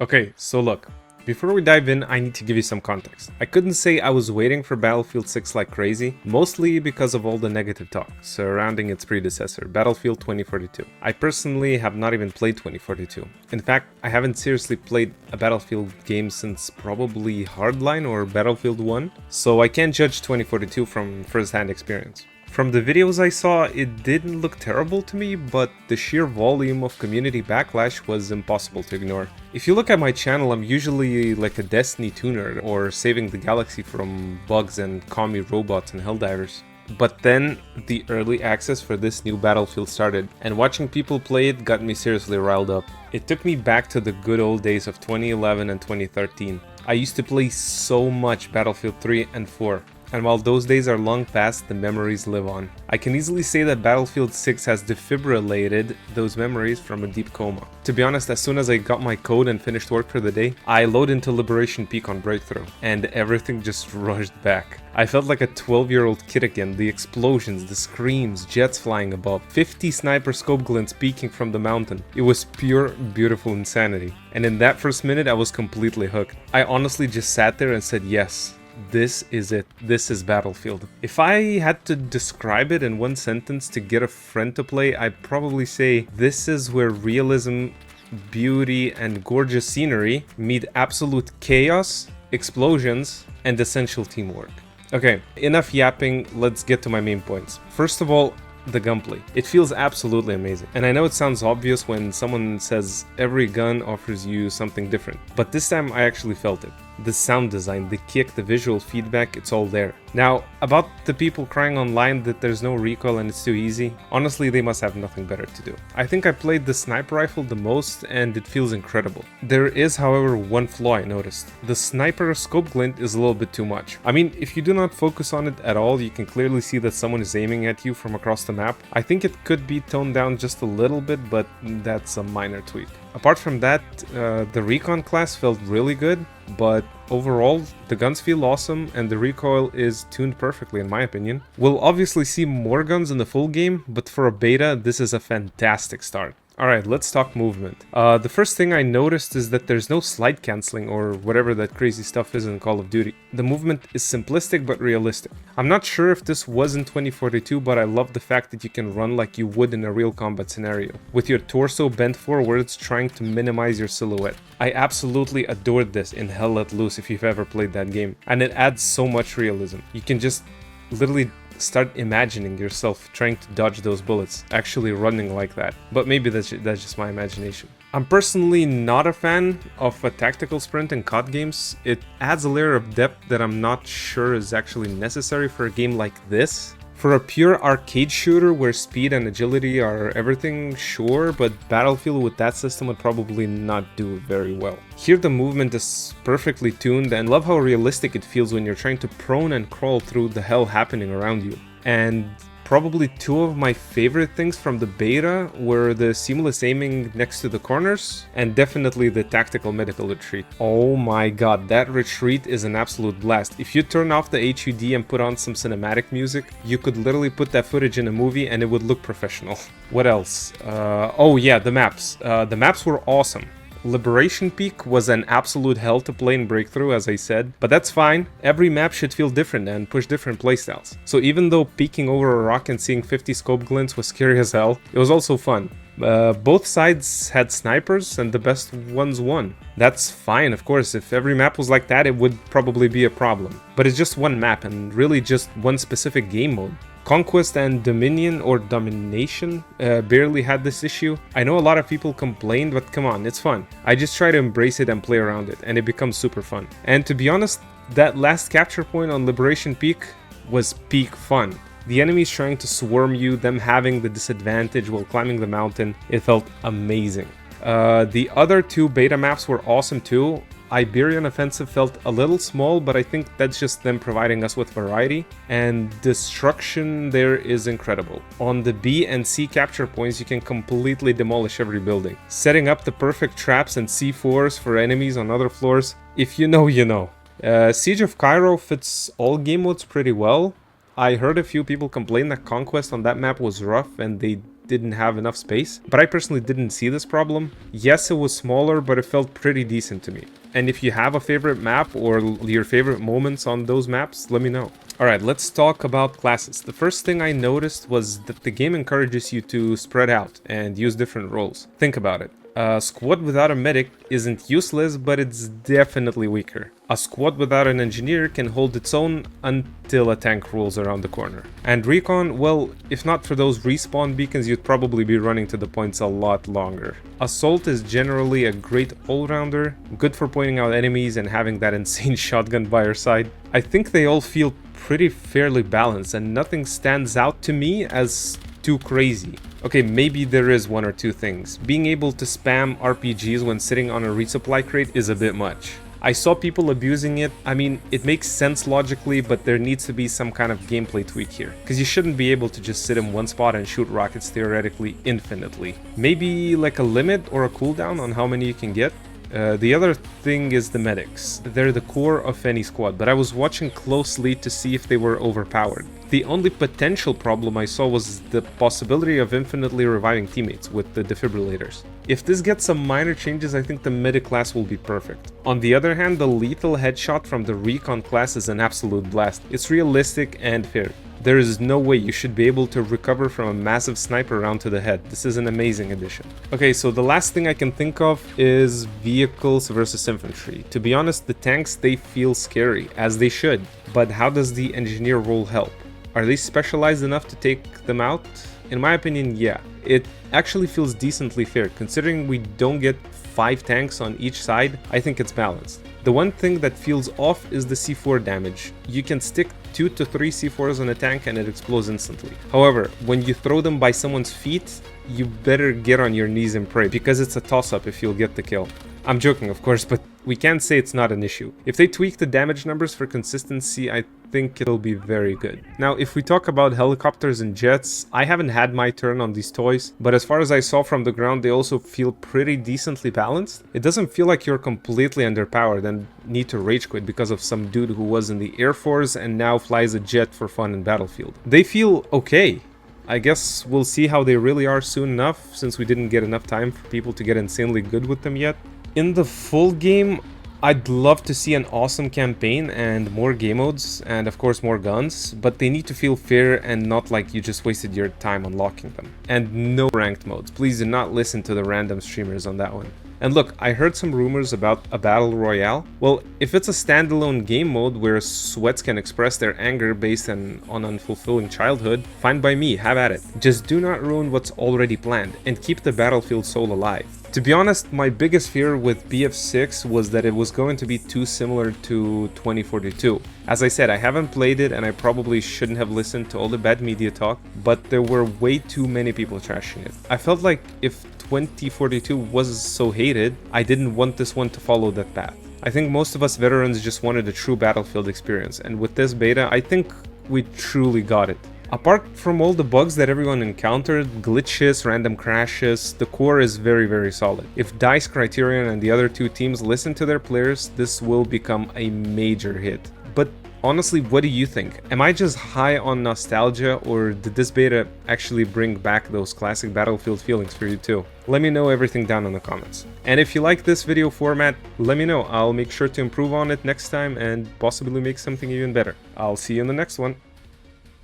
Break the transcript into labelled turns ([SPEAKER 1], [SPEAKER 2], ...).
[SPEAKER 1] Okay, so look, before we dive in, I need to give you some context. I couldn't say I was waiting for Battlefield 6 like crazy, mostly because of all the negative talk surrounding its predecessor, Battlefield 2042. I personally have not even played 2042. In fact, I haven't seriously played a Battlefield game since probably Hardline or Battlefield 1, so I can't judge 2042 from first-hand experience. From the videos I saw, it didn't look terrible to me, but the sheer volume of community backlash was impossible to ignore. If you look at my channel, I'm usually like a Destiny tuner or saving the galaxy from bugs and commie robots and helldivers. But then the early access for this new Battlefield started, and watching people play it got me seriously riled up. It took me back to the good old days of 2011 and 2013. I used to play so much Battlefield 3 and 4. And while those days are long past, the memories live on. I can easily say that Battlefield 6 has defibrillated those memories from a deep coma. To be honest, as soon as I got my code and finished work for the day, I loaded into Liberation Peak on Breakthrough, and everything just rushed back. I felt like a 12-year-old kid again. The explosions, the screams, jets flying above, 50 sniper scope glints peeking from the mountain. It was pure, beautiful insanity. And in that first minute, I was completely hooked. I honestly just sat there and said, yes. This is it. This is Battlefield. If I had to describe it in one sentence to get a friend to play, I'd probably say this is where realism, beauty, and gorgeous scenery meet absolute chaos, explosions, and essential teamwork. Okay, enough yapping, let's get to my main points. First of all, the gunplay. It feels absolutely amazing. And I know it sounds obvious when someone says every gun offers you something different, but this time I actually felt it. The sound design, the kick, the visual feedback, it's all there. Now, about the people crying online that there's no recoil and it's too easy, honestly they must have nothing better to do. I think I played the sniper rifle the most and it feels incredible. There is, however, one flaw I noticed. The sniper scope glint is a little bit too much. I mean, if you do not focus on it at all, you can clearly see that someone is aiming at you from across the map. I think it could be toned down just a little bit, but that's a minor tweak. Apart from that, the recon class felt really good, but overall, the guns feel awesome and the recoil is tuned perfectly in my opinion. We'll obviously see more guns in the full game, but for a beta, this is a fantastic start. Alright, let's talk movement. The first thing I noticed is that there's no slide cancelling or whatever that crazy stuff is in Call of Duty. The movement is simplistic but realistic. I'm not sure if this was in 2042, but I love the fact that you can run like you would in a real combat scenario, with your torso bent forwards trying to minimize your silhouette. I absolutely adored this in Hell Let Loose if you've ever played that game, and it adds so much realism. You can just literally start imagining yourself trying to dodge those bullets, actually running like that. But maybe that's just my imagination. I'm personally not a fan of a tactical sprint in COD games. It adds a layer of depth that I'm not sure is actually necessary for a game like this. For a pure arcade shooter where speed and agility are everything, sure, but Battlefield with that system would probably not do very well. Here the movement is perfectly tuned and love how realistic it feels when you're trying to prone and crawl through the hell happening around you. And probably two of my favorite things from the beta were the seamless aiming next to the corners and definitely the tactical medical retreat. Oh my god, that retreat is an absolute blast. If you turn off the HUD and put on some cinematic music, you could literally put that footage in a movie and it would look professional. What else? Oh yeah, the maps. The maps were awesome. Liberation Peak was an absolute hell to play in Breakthrough, as I said, but that's fine. Every map should feel different and push different playstyles. So even though peeking over a rock and seeing 50 scope glints was scary as hell, it was also fun. Both sides had snipers and the best ones won. That's fine, of course. If every map was like that, it would probably be a problem. But it's just one map and really just one specific game mode. Conquest and Dominion, or Domination, barely had this issue. I know a lot of people complained, but come on, it's fun. I just try to embrace it and play around it, and it becomes super fun. And to be honest, that last capture point on Liberation Peak was peak fun. The enemies trying to swarm you, them having the disadvantage while climbing the mountain, it felt amazing. The other two beta maps were awesome too. Iberian Offensive felt a little small, but I think that's just them providing us with variety, and destruction there is incredible. On the B and C capture points, you can completely demolish every building, setting up the perfect traps and C4s for enemies on other floors. If you know, you know. Siege of Cairo fits all game modes pretty well. I heard a few people complain that Conquest on that map was rough and they didn't have enough space, but I personally didn't see this problem. Yes, it was smaller, but it felt pretty decent to me. And if you have a favorite map or your favorite moments on those maps, let me know. Alright, let's talk about classes. The first thing I noticed was that the game encourages you to spread out and use different roles. Think about it. A squad without a medic isn't useless, but it's definitely weaker. A squad without an engineer can hold its own until a tank rolls around the corner. And recon, well, if not for those respawn beacons, you'd probably be running to the points a lot longer. Assault is generally a great all-rounder, good for pointing out enemies and having that insane shotgun by your side. I think they all feel pretty fairly balanced and nothing stands out to me as too crazy. Okay, maybe there is one or two things. Being able to spam RPGs when sitting on a resupply crate is a bit much. I saw people abusing it. I mean, it makes sense logically, but there needs to be some kind of gameplay tweak here. Because you shouldn't be able to just sit in one spot and shoot rockets theoretically infinitely. Maybe like a limit or a cooldown on how many you can get. The other thing is the medics. They're the core of any squad, but I was watching closely to see if they were overpowered. The only potential problem I saw was the possibility of infinitely reviving teammates with the defibrillators. If this gets some minor changes, I think the medic class will be perfect. On the other hand, the lethal headshot from the recon class is an absolute blast. It's realistic and fair. There is no way you should be able to recover from a massive sniper round to the head. This is an amazing addition. Okay, so the last thing I can think of is vehicles versus infantry. To be honest, the tanks, they feel scary, as they should. But how does the engineer role help? Are they specialized enough to take them out? In my opinion, yeah. It actually feels decently fair. Considering we don't get 5 tanks on each side, I think it's balanced. The one thing that feels off is the C4 damage. You can stick 2 to 3 C4s on a tank and it explodes instantly. However, when you throw them by someone's feet, you better get on your knees and pray, because it's a toss-up if you'll get the kill. I'm joking, of course, but we can't say it's not an issue. If they tweak the damage numbers for consistency, I think it'll be very good. Now, if we talk about helicopters and jets, I haven't had my turn on these toys, but as far as I saw from the ground, they also feel pretty decently balanced. It doesn't feel like you're completely underpowered and need to rage quit because of some dude who was in the Air Force and now flies a jet for fun in Battlefield. They feel okay. I guess we'll see how they really are soon enough, since we didn't get enough time for people to get insanely good with them yet. In the full game, I'd love to see an awesome campaign and more game modes and of course more guns, but they need to feel fair and not like you just wasted your time unlocking them. And no ranked modes. Please do not listen to the random streamers on that one. And look, I heard some rumors about a battle royale. Well, if it's a standalone game mode where sweats can express their anger based on unfulfilling childhood, fine by me, have at it. Just do not ruin what's already planned and keep the Battlefield soul alive. To be honest, my biggest fear with BF6 was that it was going to be too similar to 2042. As I said, I haven't played it and I probably shouldn't have listened to all the bad media talk, but there were way too many people trashing it. I felt like if 2042 was so hated, I didn't want this one to follow that path. I think most of us veterans just wanted a true Battlefield experience, and with this beta, I think we truly got it. Apart from all the bugs that everyone encountered, glitches, random crashes, the core is very, very solid. If DICE, Criterion and the other two teams listen to their players, this will become a major hit. But honestly, what do you think? Am I just high on nostalgia, or did this beta actually bring back those classic Battlefield feelings for you too? Let me know everything down in the comments. And if you like this video format, let me know. I'll make sure to improve on it next time and possibly make something even better. I'll see you in the next one.